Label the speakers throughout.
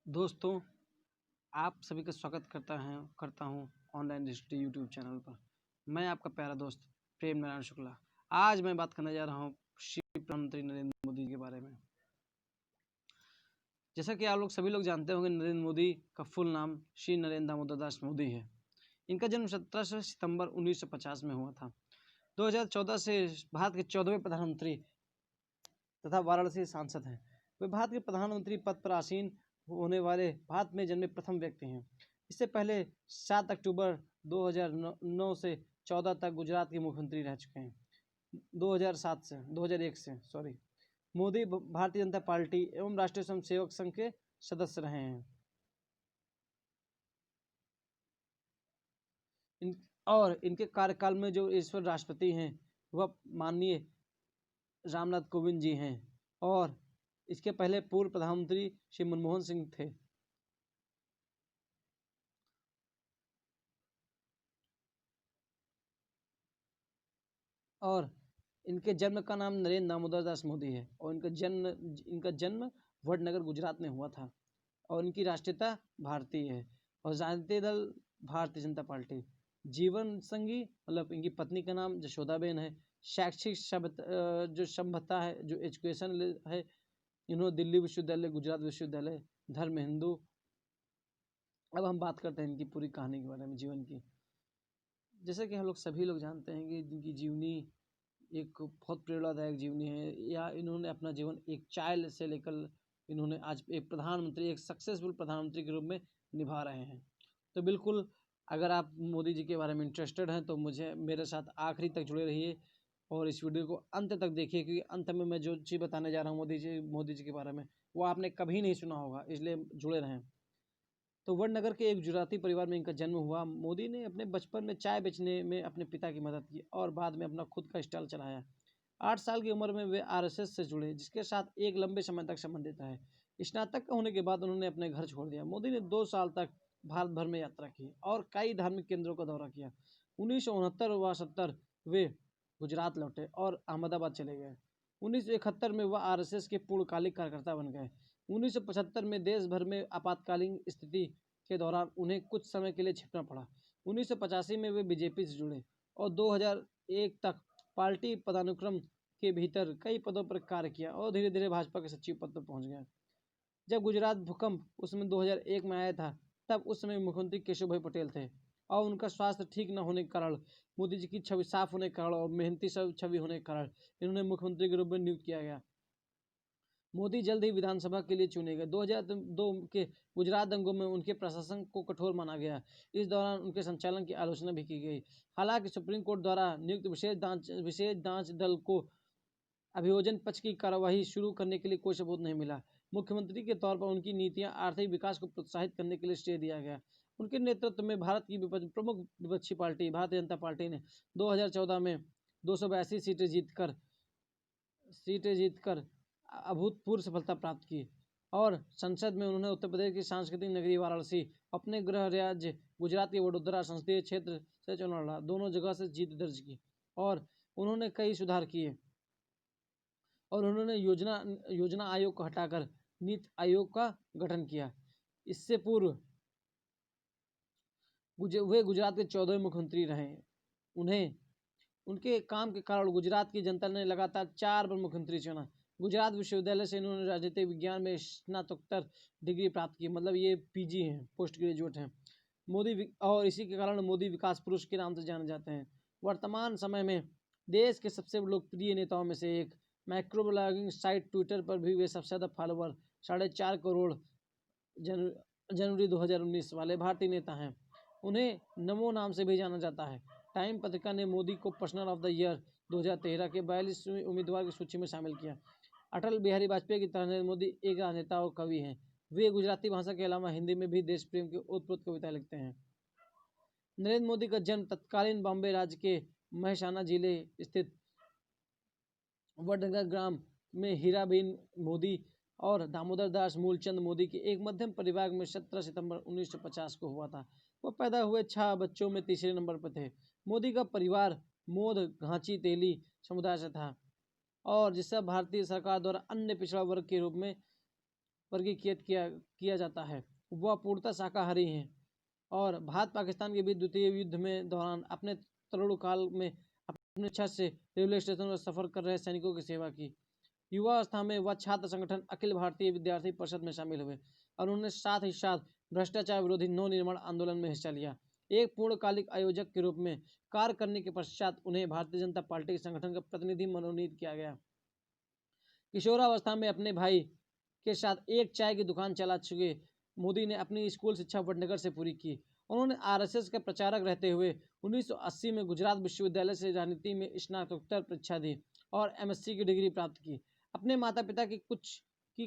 Speaker 1: दोस्तों, आप सभी का स्वागत करता हूँ ऑनलाइन हिस्ट्री यूट्यूब चैनल पर। मैं आपका प्यारा दोस्त प्रेम नारायण शुक्ला। आज मैं बात करने जा रहा हूँ श्री प्रधानमंत्री नरेंद्र मोदी के बारे में। जैसा कि आप लोग सभी लोग जानते होंगे, नरेंद्र मोदी का फुल नाम श्री नरेंद्र दामोदर दास मोदी है। इनका जन्म 17 सितंबर 1950 में हुआ था। 2014 से भारत के 14वें प्रधानमंत्री तथा वाराणसी सांसद हैं। वे भारत के प्रधानमंत्री पद पर आसीन होने वाले भारत में जन्मे प्रथम व्यक्ति हैं। इससे पहले 7 अक्टूबर 2009 से 14 तक गुजरात के मुख्यमंत्री रह चुके हैं। 2001 से मोदी भारतीय जनता पार्टी एवं राष्ट्रीय स्वयंसेवक संघ के सदस्य रहे हैं। और इनके कार्यकाल में जो ईश्वर राष्ट्रपति हैं वह माननीय रामनाथ कोविंद जी हैं, और इसके पहले पूर्व प्रधानमंत्री श्री मनमोहन सिंह थे। और इनके जन्म का नाम नरेंद्र दामोदर दास मोदी है, और इनका जन्म वडनगर गुजरात में हुआ था। और इनकी राष्ट्रीयता भारतीय है, और राजनीतिक दल भारतीय जनता पार्टी। जीवन संगी मतलब इनकी पत्नी का नाम जशोदाबेन है। शैक्षिक जो सभ्यता है, जो एजुकेशन है, इन्होंने दिल्ली विश्वविद्यालय, गुजरात विश्वविद्यालय, धर्म हिंदू। अब हम बात करते हैं इनकी पूरी कहानी के बारे में, जीवन की। जैसे कि हम लोग सभी लोग जानते हैं कि इनकी जीवनी एक बहुत प्रेरणादायक जीवनी है। या इन्होंने अपना जीवन एक चाइल्ड से लेकर इन्होंने आज एक सक्सेसफुल प्रधानमंत्री के रूप में निभा रहे हैं। तो बिल्कुल, अगर आप मोदी जी के बारे में इंटरेस्टेड हैं तो मेरे साथ आखिरी तक जुड़े रहिए और इस वीडियो को अंत तक देखिए, क्योंकि अंत में मैं जो चीज़ बताने जा रहा हूँ मोदी जी के बारे में, वो आपने कभी नहीं सुना होगा, इसलिए जुड़े रहें। तो वडनगर के एक गुजराती परिवार में इनका जन्म हुआ। मोदी ने अपने बचपन में चाय बेचने में अपने पिता की मदद की और बाद में अपना खुद का स्टॉल चलाया। 8 साल की उम्र में वे आरएसएस से जुड़े, जिसके साथ एक लंबे समय तक संबंधित रहे। स्नातक होने के बाद उन्होंने अपने घर छोड़ दिया। मोदी ने 2 साल तक भारत भर में यात्रा की और कई धार्मिक केंद्रों का दौरा किया। 1969 व 70 वे गुजरात लौटे और अहमदाबाद चले गए। 1971 में वह आरएसएस के पूर्णकालिक कार्यकर्ता बन गए। 1975 में देश भर में आपातकालीन स्थिति के दौरान उन्हें कुछ समय के लिए छिपना पड़ा। 1985 में वे बीजेपी से जुड़े और 2001 तक पार्टी पदानुक्रम के भीतर कई पदों पर कार्य किया और धीरे धीरे भाजपा के सचिव पद पर पहुंच गए। जब गुजरात भूकंप उसमें 2001 में आया था, तब उस समय मुख्यमंत्री केशव भाई पटेल थे, और उनका स्वास्थ्य ठीक न होने के कारण, मोदी जी की छवि साफ होने के कारण और मेहनती छवि होने के कारण इन्होंने मुख्यमंत्री के रूप में नियुक्त किया गया। मोदी जल्द ही विधानसभा के लिए चुने गए। 2002 के गुजरात दंगों में उनके प्रशासन को कठोर माना गया। इस दौरान उनके संचालन की आलोचना भी की गई। हालांकि सुप्रीम कोर्ट द्वारा नियुक्त विशेष जांच दल को अभियोजन पक्ष की कार्यवाही शुरू करने के लिए कोई सबूत नहीं मिला। मुख्यमंत्री के तौर पर उनकी नीतियां आर्थिक विकास को प्रोत्साहित करने के लिए श्रेय दिया गया। उनके नेतृत्व में भारत की प्रमुख विपक्षी पार्टी भारतीय जनता पार्टी ने 2014 में 282 सीटें जीतकर अभूतपूर्व सफलता प्राप्त की, और संसद में उन्होंने उत्तर प्रदेश की सांस्कृतिक नगरी वाराणसी, अपने गृह राज्य गुजरात के वडोदरा संसदीय क्षेत्र से चुनाव लड़ा, दोनों जगह से जीत दर्ज की। और उन्होंने कई सुधार किए, और उन्होंने योजना आयोग को हटाकर नीति आयोग का गठन किया। इससे पूर्व वे गुजरात के 14वें मुख्यमंत्री रहे। उनके काम के कारण गुजरात की जनता ने लगातार 4 बार मुख्यमंत्री चुना। गुजरात विश्वविद्यालय से इन्होंने राजनीतिक विज्ञान में स्नातकोत्तर डिग्री प्राप्त की, मतलब ये पीजी हैं, पोस्ट ग्रेजुएट हैं। और इसी के कारण मोदी विकास पुरुष के नाम से जाने जाते हैं। वर्तमान समय में देश के सबसे लोकप्रिय नेताओं में से एक। माइक्रो ब्लॉगिंग साइट ट्विटर पर भी वे सबसे ज़्यादा फॉलोवर 4.5 करोड़ जनवरी 2019 वाले भारतीय नेता हैं। उन्हें नमो नाम से भी जाना जाता है। टाइम पत्रिका ने मोदी को पर्सनल ऑफ द ईयर 2013 के 42वें उम्मीदवार की सूची में शामिल किया। अटल बिहारी वाजपेयी की तरह नरेंद्र मोदी एक राजनेता और कवि हैं। वे गुजराती भाषा के अलावा हिंदी में भी देश प्रेम की ओतप्रोत कविता लिखते हैं। नरेंद्र मोदी का जन्म तत्कालीन बॉम्बे राज्य के महसाना जिले स्थित वडनगर ग्राम में हीराबेन मोदी और दामोदर दास मूलचंद मोदी के एक मध्यम परिवार में 17 सितंबर 1950 को हुआ था। वह पैदा हुए 6 बच्चों में तीसरे नंबर पर थे। मोदी का परिवार मोद घांची तेली समुदाय से था, और जिससे भारतीय सरकार द्वारा अन्य पिछड़ा वर्ग के रूप में वर्गीकृत किया जाता है। वह पूर्णतः शाकाहारी हैं और भारत पाकिस्तान के बीच द्वितीय युद्ध में दौरान अपने तरुण काल में अपने इच्छा से रेलवे स्टेशन पर सफर कर रहे सैनिकों की सेवा की। युवावस्था में वह छात्र संगठन अखिल भारतीय विद्यार्थी परिषद में शामिल हुए और उन्होंने साथ ही साथ भ्रष्टाचार विरोधी नव निर्माण आंदोलन में हिस्सा लिया। एक पूर्णकालिक आयोजक के रूप में कार्य करने के पश्चात उन्हें भारतीय जनता पार्टी के संगठन का प्रतिनिधि मनोनीत किया गया। किशोरावस्था में अपने भाई के साथ एक चाय की दुकान चला चुके मोदी ने अपनी स्कूल शिक्षा वडनगर से पूरी की। उन्होंने आरएसएस के प्रचारक रहते हुए 1980 में गुजरात विश्वविद्यालय से राजनीति में स्नातकोत्तर परीक्षा दी और एमएससी की डिग्री प्राप्त की। अपने माता पिता की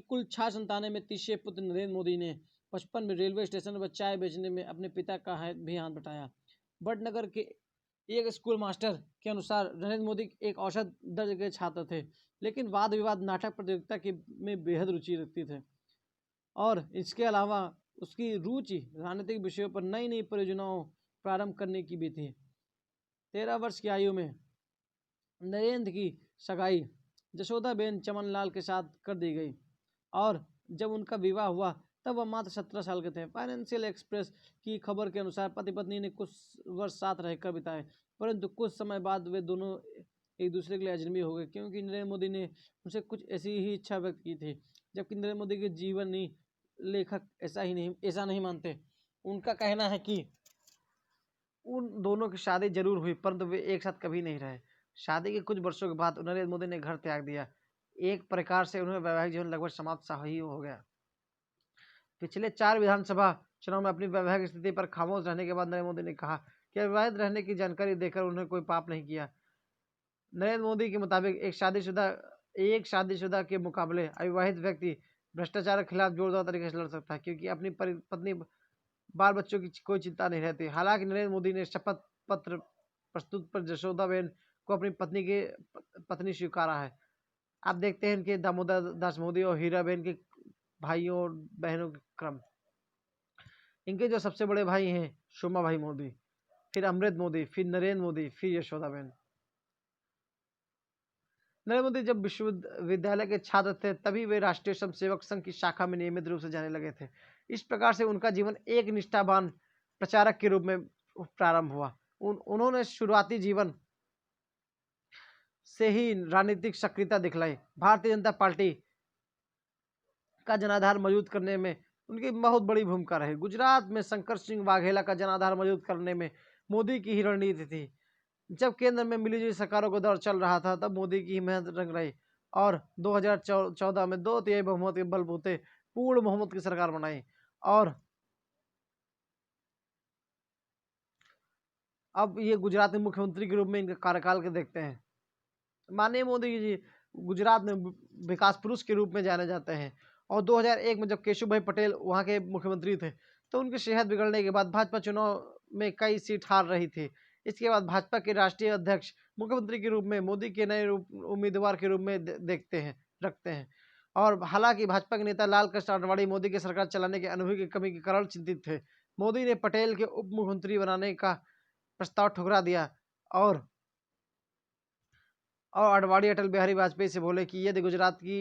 Speaker 1: कुल 6 संतानों में तीसरे पुत्र नरेंद्र मोदी ने 55 में रेलवे स्टेशन पर चाय बेचने में अपने पिता का भी हाथ बटाया। वडनगर के एक स्कूल मास्टर के अनुसार नरेंद्र मोदी एक औसत दर्जे के छात्र थे, लेकिन वाद विवाद नाटक प्रतियोगिता में बेहद रुचि रखते थे और इसके अलावा उसकी रुचि राजनीतिक विषयों पर नई नई परियोजनाओं प्रारंभ करने की भी थी। 13 वर्ष की आयु में नरेंद्र की सगाई जशोदाबेन चमनलाल के साथ कर दी गई और जब उनका विवाह हुआ तब वह मात्र 17 साल के थे। फाइनेंशियल एक्सप्रेस की खबर के अनुसार पति पत्नी ने कुछ वर्ष साथ रहकर बिताए, परंतु कुछ समय बाद वे दोनों एक दूसरे के लिए अजनबी हो गए, क्योंकि नरेंद्र मोदी ने उनसे कुछ ऐसी ही इच्छा व्यक्त की थी, जबकि नरेंद्र मोदी के जीवनी लेखक ऐसा नहीं मानते। उनका कहना है कि उन दोनों की शादी जरूर हुई, परंतु वे एक साथ कभी नहीं रहे। शादी के कुछ वर्षों के बाद नरेंद्र मोदी ने घर त्याग दिया। एक प्रकार से उन्हें वैवाहिक जीवन लगभग समाप्त सा ही हो गया। पिछले 4 विधानसभा चुनाव में अपनी वैवाहिक स्थिति पर खामोश रहने के बाद नरेंद्र मोदी ने कहा कि विवाहित रहने की जानकारी देकर उन्हें कोई पाप नहीं किया। नरेंद्र मोदी के मुताबिक एक शादीशुदा के मुकाबले अविवाहित व्यक्ति भ्रष्टाचार के खिलाफ जोरदार तरीके से लड़ सकता है, क्योंकि अपनी पत्नी बाल बच्चों की कोई चिंता नहीं रहती। हालांकि नरेंद्र मोदी ने शपथ पत्र प्रस्तुत पर जशोदाबेन को अपनी पत्नी स्वीकारा है। आप देखते हैं इनके दामोदर दास मोदी और हीराबेन के भाइयों और बहनों के क्रम। इनके जो सबसे बड़े भाई हैं शोमा भाई मोदी, फिर अमृत मोदी, फिर नरेंद्र मोदी, फिर यशोदाबेन। नरेंद्र मोदी जब विश्वविद्यालय के छात्र थे तभी वे राष्ट्रीय स्वयंसेवक संघ की शाखा में नियमित रूप से जाने लगे थे। इस प्रकार से उनका जीवन एक निष्ठावान प्रचारक के रूप में प्रारंभ हुआ। उन्होंने शुरुआती जीवन से ही राजनीतिक सक्रियता दिखलाई। भारतीय जनता पार्टी का जनाधार मजबूत करने में उनकी बहुत बड़ी भूमिका रही। गुजरात में शंकर सिंह वाघेला का जनाधार मजबूत करने में मोदी की ही रणनीति थी। जब केंद्र में मिलीजुली सरकारों का दौर चल रहा था तब मोदी की मेहनत रंग रही और 2014 में 2/3 बहुमत के बलबूते पूर्ण बहुमत की सरकार बनाई। और अब ये गुजरात में मुख्यमंत्री के रूप में इनके कार्यकाल के देखते हैं। माननीय मोदी जी गुजरात में विकास पुरुष के रूप में जाने जाते हैं और 2001 में जब केशुभाई पटेल वहां के मुख्यमंत्री थे तो उनकी सेहत बिगड़ने के बाद भाजपा चुनाव में कई सीट हार रही थी। इसके बाद भाजपा के राष्ट्रीय अध्यक्ष मुख्यमंत्री के रूप में मोदी के नए उम्मीदवार रखते हैं। और हालांकि भाजपा के नेता लाल कृष्ण आडवाणी मोदी की सरकार चलाने के अनुभव की कमी के कारण चिंतित थे। मोदी ने पटेल के उप मुख्यमंत्री बनाने का प्रस्ताव ठुकरा दिया और आडवाणी अटल बिहारी वाजपेयी से बोले कि यदि गुजरात की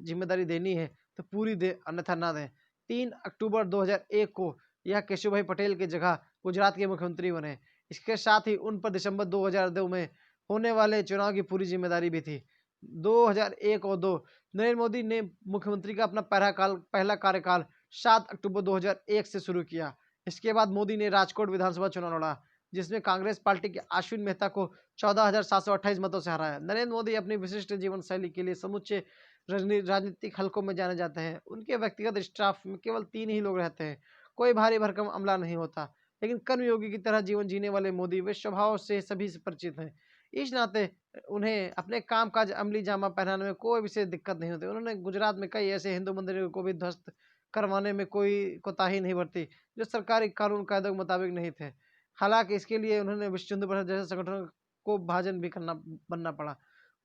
Speaker 1: जिम्मेदारी देनी है तो पूरी दे, अन्यथा ना दें। 3 अक्टूबर 2001 को यह केशुभाई पटेल की जगह गुजरात के मुख्यमंत्री बने। इसके साथ ही उन पर दिसंबर 2002 में होने वाले चुनाव की पूरी जिम्मेदारी भी थी। 2001 और 2 नरेंद्र मोदी ने मुख्यमंत्री का अपना पहला कार्यकाल 7 अक्टूबर 2001 से शुरू किया। इसके बाद मोदी ने राजकोट विधानसभा चुनाव लड़ा, जिसमें कांग्रेस पार्टी के अश्विन मेहता को 14,728 मतों से हराया। नरेंद्र मोदी अपनी विशिष्ट जीवन शैली के लिए समूचे राजनीतिक हलकों में जाने जाते हैं। उनके व्यक्तिगत स्टाफ में केवल 3 ही लोग रहते हैं। कोई भारी भरकम अमला नहीं होता, लेकिन कर्मयोगी की तरह जीवन जीने वाले मोदी वे स्वभाव से सभी से परिचित हैं। इस नाते उन्हें अपने कामकाज अमली जामा पहनाने में कोई विशेष दिक्कत नहीं होती। उन्होंने गुजरात में कई ऐसे हिंदू मंदिरों को भी ध्वस्त करवाने में कोई कोताही नहीं बरती जो सरकारी कानून कायदों के मुताबिक नहीं थे। हालांकि इसके लिए उन्होंने विश्व हिंदू परिषद जैसे संगठन को भाजन भी बनना पड़ा,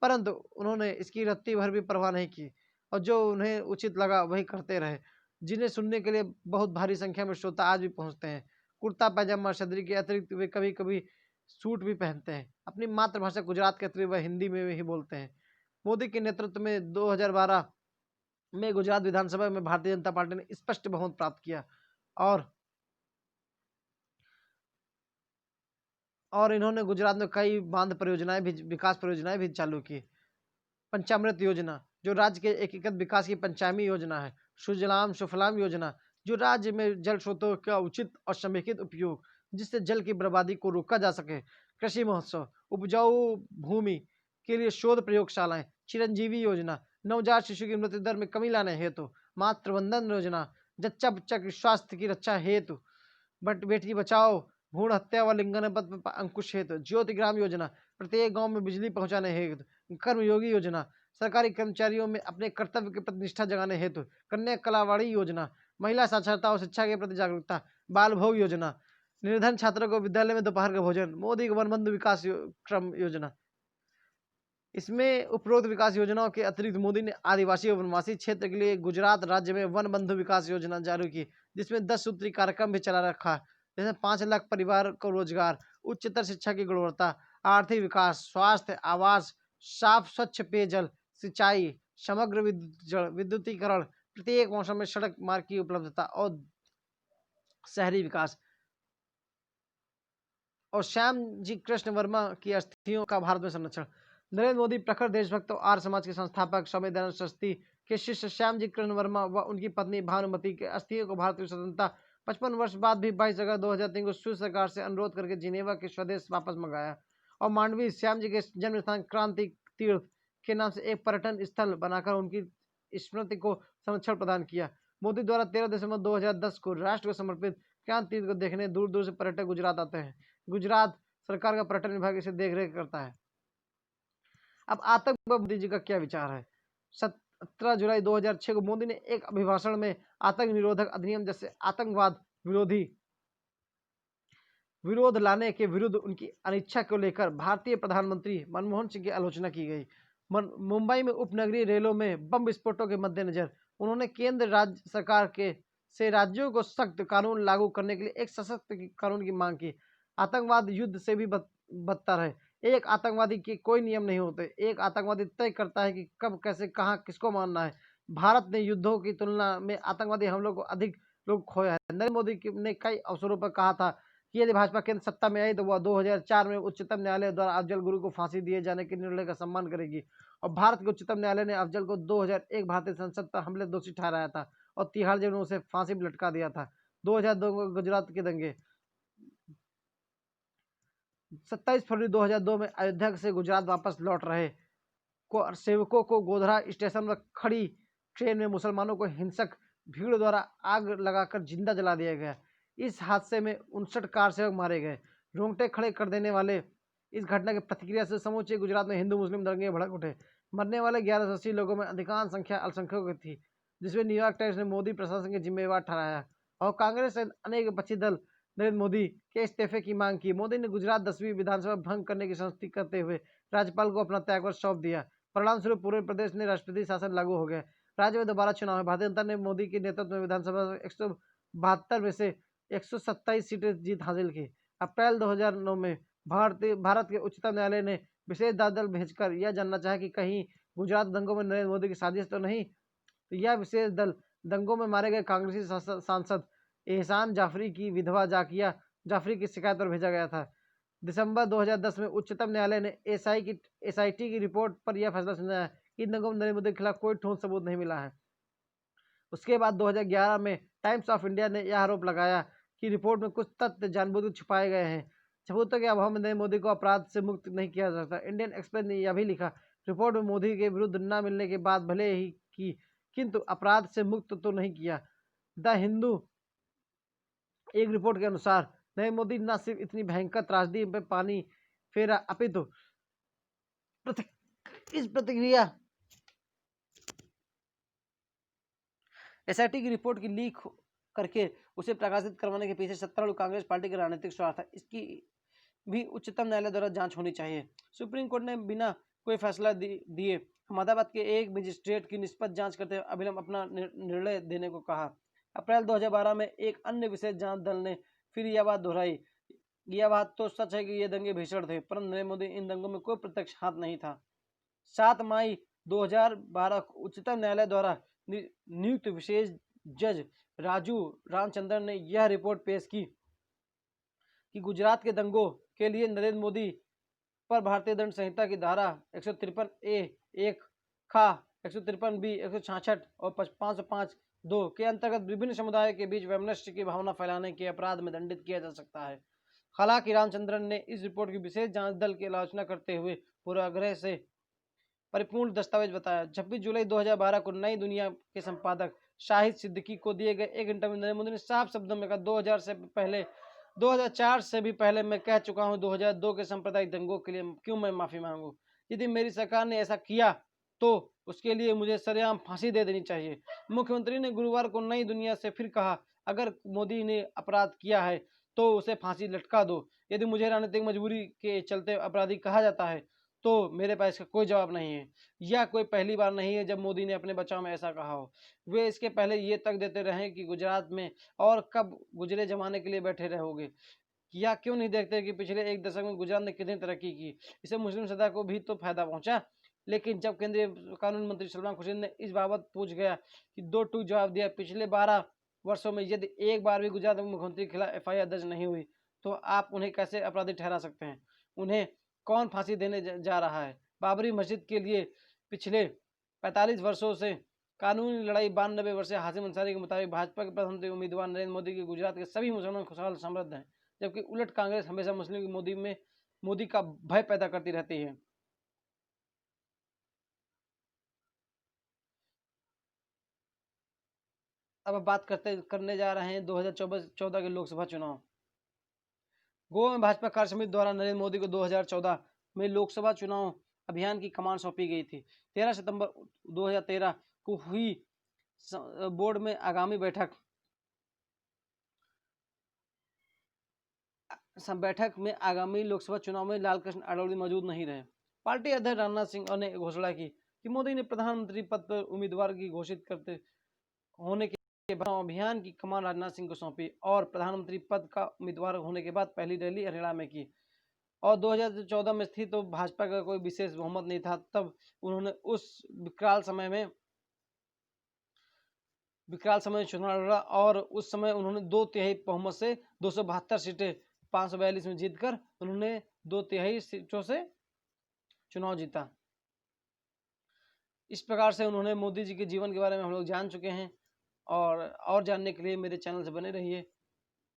Speaker 1: परंतु उन्होंने इसकी रत्ती भर भी परवाह नहीं की और जो उन्हें उचित लगा वही करते रहे, जिन्हें सुनने के लिए बहुत भारी संख्या में श्रोता आज भी पहुंचते हैं। कुर्ता पैजामा सदरी के अतिरिक्त वे कभी कभी सूट भी पहनते हैं। अपनी मातृभाषा गुजरात के अतिरिक्त वह हिंदी में ही बोलते हैं। मोदी के नेतृत्व में 2012 में गुजरात विधानसभा में भारतीय जनता पार्टी ने स्पष्ट बहुमत प्राप्त किया और इन्होंने गुजरात में कई बांध परियोजनाएं भी, विकास परियोजनाएं भी चालू की। पंचामृत योजना जो राज्य के एकीकृत विकास की पंचामी योजना है। सुजलाम सुफलाम योजना जो राज्य में जल स्रोतों का उचित और समेकित उपयोग जिससे जल की बर्बादी को रोका जा सके। कृषि महोत्सव, उपजाऊ भूमि के लिए शोध प्रयोगशालाएं। चिरंजीवी योजना नवजात शिशु की मृत्यु दर में कमी लाने हेतु। मातृ वंदन योजना जच्चा बच्चा की स्वास्थ्य की रक्षा हेतु। बेटी बचाओ भ्रूण हत्या व लिंगानुपात पर अंकुश हेतु। ज्योति ग्राम योजना प्रत्येक गांव में बिजली पहुंचाने हेतु। कर्मयोगी योजना सरकारी कर्मचारियों में अपने कर्तव्य के प्रति निष्ठा जगाने हेतु। कन्या कलावाड़ी योजना महिला साक्षरता और शिक्षा के प्रति जागरूकता। बाल भोग योजना निर्धन छात्रों को विद्यालय में दोपहर का भोजन। मोदी वन बंधु विकास क्रम योजना। इसमें उपरोक्त विकास योजनाओं के अतिरिक्त मोदी ने आदिवासी और वनवासी क्षेत्र के लिए गुजरात राज्य में वन बंधु विकास योजना जारी की, जिसमें 10 सूत्री कार्यक्रम भी चला रखा है, जिसमें 5 लाख परिवार को रोजगार, उच्चतर शिक्षा की गुणवत्ता, आर्थिक विकास, स्वास्थ्य, आवास, साफ स्वच्छ पेयजल, सिंचाई, समग्र विद्युतीकरण, प्रत्येक मौसम में सड़क मार्ग की उपलब्धता और शहरी विकास। और श्याम जी कृष्ण वर्मा की अस्थियों का भारत में संरक्षण। नरेंद्र मोदी प्रखर देशभक्त और आर्य समाज के संस्थापक स्वामी दयानंद सरस्वती के शिष्य श्याम जी कृष्ण वर्मा व उनकी पत्नी भानुमति के अस्थियों को भारत की स्वतंत्रता 55 वर्ष बाद भी 22 अगस्त 2003 को स्विस सरकार से अनुरोध करके जिनेवा के स्वदेश वापस मंगाया और मांडवी श्याम जी के जन्म स्थान क्रांति तीर्थ के नाम से एक पर्यटन स्थल बनाकर उनकी स्मृति को संरक्षण प्रदान किया। मोदी द्वारा 13 दिसंबर 2010 को राष्ट्र को समर्पित क्रांति तीर्थ को देखने दूर दूर से पर्यटक गुजरात आते हैं। गुजरात सरकार का पर्यटन विभाग इसे देखरेख करता है। अब आतंकवाद मोदी जी का क्या विचार है। 17 जुलाई 2006 को मोदी ने एक अभिभाषण में आतंक निरोधक अधिनियम जैसे आतंकवाद विरोधी विरोध लाने के विरुद्ध उनकी अनिच्छा को लेकर भारतीय प्रधानमंत्री मनमोहन सिंह की आलोचना की गई। मुंबई में उपनगरीय रेलों में बम विस्फोटों के मद्देनजर उन्होंने केंद्र राज्य सरकार के से राज्यों को सख्त कानून लागू करने के लिए एक सशक्त कानून की मांग की। आतंकवाद युद्ध से भी बदतर है। एक आतंकवादी के कोई नियम नहीं होते। एक आतंकवादी तय करता है कि कब कैसे कहां किसको मारना है। भारत ने युद्धों की तुलना में आतंकवादी हमलों को अधिक लोग खोया है। नरेंद्र मोदी ने कई अवसरों पर कहा था कि यदि भाजपा केंद्र सत्ता में आई तो वह 2004 में उच्चतम न्यायालय द्वारा अफजल गुरु को फांसी दिए जाने के निर्णय का सम्मान करेगी। और भारत के उच्चतम न्यायालय ने अफजल को 2001 भारतीय संसद पर हमले दोषी ठहराया था और तिहाड़ जेल में उसे फांसी पर लटका दिया था। 2002 में गुजरात के दंगे। 27 फरवरी 2002 में अयोध्या से गुजरात वापस लौट रहे सेवकों को गोधरा स्टेशन पर खड़ी ट्रेन में मुसलमानों को हिंसक भीड़ द्वारा आग लगाकर जिंदा जला दिया गया। इस हादसे में 59 कार सेवक मारे गए। रोंगटे खड़े कर देने वाले इस घटना की प्रतिक्रिया से समूचे गुजरात में हिंदू मुस्लिम दंगे भड़क उठे। मरने वाले 1180 लोगों में अधिकांश संख्या अल्पसंख्यकों की थी, जिसमें न्यूयॉर्क टाइम्स ने मोदी प्रशासन के जिम्मेवार ठहराया और कांग्रेस सहित अनेक विपक्षी दल नरेंद्र मोदी के इस्तीफे की मांग की। मोदी ने गुजरात 10वीं विधानसभा भंग करने की संस्तुति करते हुए राज्यपाल को अपना त्यागपत्र सौंप दिया। परिणाम स्वरूप पूरे प्रदेश में राष्ट्रपति शासन लागू हो गया। राज्य में दोबारा चुनाव है। भारतीय जनता ने मोदी के नेतृत्व में विधानसभा 172 में से 127 सीटें जीत हासिल की। अप्रैल 2009 में भारत के उच्चतम न्यायालय ने विशेष दल भेजकर यह जानना चाहा कि कहीं गुजरात दंगों में नरेंद्र मोदी की साजिश तो नहीं। तो यह विशेष दल दंगों में मारे गए कांग्रेसी सांसद एहसान जाफरी की विधवा जाकिया जाफरी की शिकायत पर भेजा गया था। दिसंबर 2010 में उच्चतम न्यायालय ने एसआईटी की रिपोर्ट पर यह फैसला सुनाया कि इन दंगों में नरेंद्र मोदी के खिलाफ कोई ठोस सबूत नहीं मिला है। उसके बाद 2011 में टाइम्स ऑफ इंडिया ने यह आरोप लगाया कि रिपोर्ट में कुछ तथ्य जानबूझकर छुपाए गए हैं। सबूतों के अभाव में नरेंद्र मोदी को अपराध से मुक्त नहीं किया जा सकता। इंडियन एक्सप्रेस ने यह भी लिखा, रिपोर्ट में मोदी के विरुद्ध न मिलने के बाद भले ही की, किंतु अपराध से मुक्त तो नहीं किया। द हिंदू एक रिपोर्ट के अनुसार नरेंद्र मोदी न सिर्फ इतनी भयंकर त्रासदी में पानी फेरा अपितु इस प्रतिक्रिया एसआईटी की रिपोर्ट की लीक करके उसे प्रकाशित करवाने के पीछे सत्तारूढ़ कांग्रेस पार्टी का राजनीतिक स्वार्थ है। इसकी भी उच्चतम न्यायालय द्वारा जांच होनी चाहिए। सुप्रीम कोर्ट ने बिना कोई फैसला दिए अहमदाबाद के एक मजिस्ट्रेट की निष्पक्ष जांच करते हुए अविलंब अपना निर्णय देने को कहा। अप्रैल 2012 में एक अन्य विशेष जांच दल ने फिर यह बात दोहराई। यह बात तो सच है कि ये दंगे भीषण थे, परंतु नरेंद्र मोदी इन दंगों में कोई प्रत्यक्ष हाथ नहीं था। 7 मई 2012 को उच्चतम न्यायालय द्वारा नियुक्त विशेष जज राजू रामचंद्रन ने यह रिपोर्ट पेश की कि गुजरात के दंगों के लिए नरेंद्र मोदी पर भारतीय दंड संहिता की धारा 153 ए 1 खा 153 बी 166 और 505 2 के अंतर्गत विभिन्न समुदायों के बीच वैमनस्य की भावना फैलाने के अपराध में दंडित किया जा सकता है। हालांकि रामचंद्रन ने इस रिपोर्ट की विशेष जांच दल की आलोचना करते हुए पूर्वाग्रह से परिपूर्ण दस्तावेज बताया। 26 जुलाई 2012 को नई दुनिया के संपादक शाहिद सिद्दीकी को दिए गए एक इंटरव्यू में नरेंद्र मोदी ने साफ शब्दों में कहा 2004 से भी पहले मैं कह चुका हूं 2002 के सांप्रदायिक दंगों के लिए क्यों मैं माफी मांगू। यदि मेरी सरकार ने ऐसा किया तो उसके लिए मुझे सरेआम फांसी दे देनी चाहिए। मुख्यमंत्री ने गुरुवार को नई दुनिया से फिर कहा अगर मोदी ने अपराध किया है तो उसे फांसी लटका दो। यदि मुझे राजनीतिक मजबूरी के चलते अपराधी कहा जाता है तो मेरे पास इसका कोई जवाब नहीं है। यह कोई पहली बार नहीं है जब मोदी ने अपने बचाव में ऐसा कहा हो। वे इसके पहले ये तक देते रहे कि गुजरात में और कब गुजरे जमाने के लिए बैठे रहोगे। या क्यों नहीं देखते कि पिछले एक दशक में गुजरात ने कितनी तरक्की की। इससे मुस्लिम समुदाय को भी तो फायदा पहुंचा। लेकिन जब केंद्रीय कानून मंत्री सलमान खुर्शीद ने इस बाबत पूछ गया कि दो टूक जवाब दिया पिछले 12 वर्षों में यदि एक बार भी गुजरात में मुख्यमंत्री के खिलाफ FIR दर्ज नहीं हुई तो आप उन्हें कैसे अपराधी ठहरा सकते हैं। उन्हें कौन फांसी देने जा रहा है। बाबरी मस्जिद के लिए पिछले 45 वर्षों से कानूनी लड़ाई 92 वर्षीय हाशिम अंसारी के मुताबिक भाजपा के प्रधानमंत्री उम्मीदवार नरेंद्र मोदी के गुजरात के सभी मुसलमान खुशहाल समृद्ध हैं, जबकि उलट कांग्रेस हमेशा मुस्लिम की मोदी का भय पैदा करती रहती है। अब बात करने जा रहे हैं 2014 के लोकसभा चुनाव। गोवा में भाजपा कार्य समिति द्वारा नरेंद्र मोदी को 2014 में लोकसभा चुनाव अभियान की कमान सौंपी गई थी। 13 सितंबर 2013 को हुई बोर्ड में आगामी बैठक में आगामी लोकसभा चुनाव में लालकृष्ण आडवाणी मौजूद नहीं रहे। पार्टी अध्यक्ष राजनाथ सिंह ने घोषणा की कि मोदी ने प्रधानमंत्री पद पर उम्मीदवार की घोषित करते होने के बाद अभियान की कमान राजनाथ सिंह को सौंपी और प्रधानमंत्री पद का उम्मीदवार होने के बाद पहली रैली हरियाणा में की। और 2014 में थी तो भाजपा का कोई विशेष बहुमत नहीं था। तब उन्होंने उस विकराल समय चुनाव लड़ा और उस समय उन्होंने 2/3 बहुमत से 272 सीटें 542 में जीतकर उन्होंने 2/3 सीटों से चुनाव जीता। इस प्रकार से उन्होंने मोदी जी के जीवन के बारे में हम लोग जान चुके हैं और जानने के लिए मेरे चैनल से बने रहिए।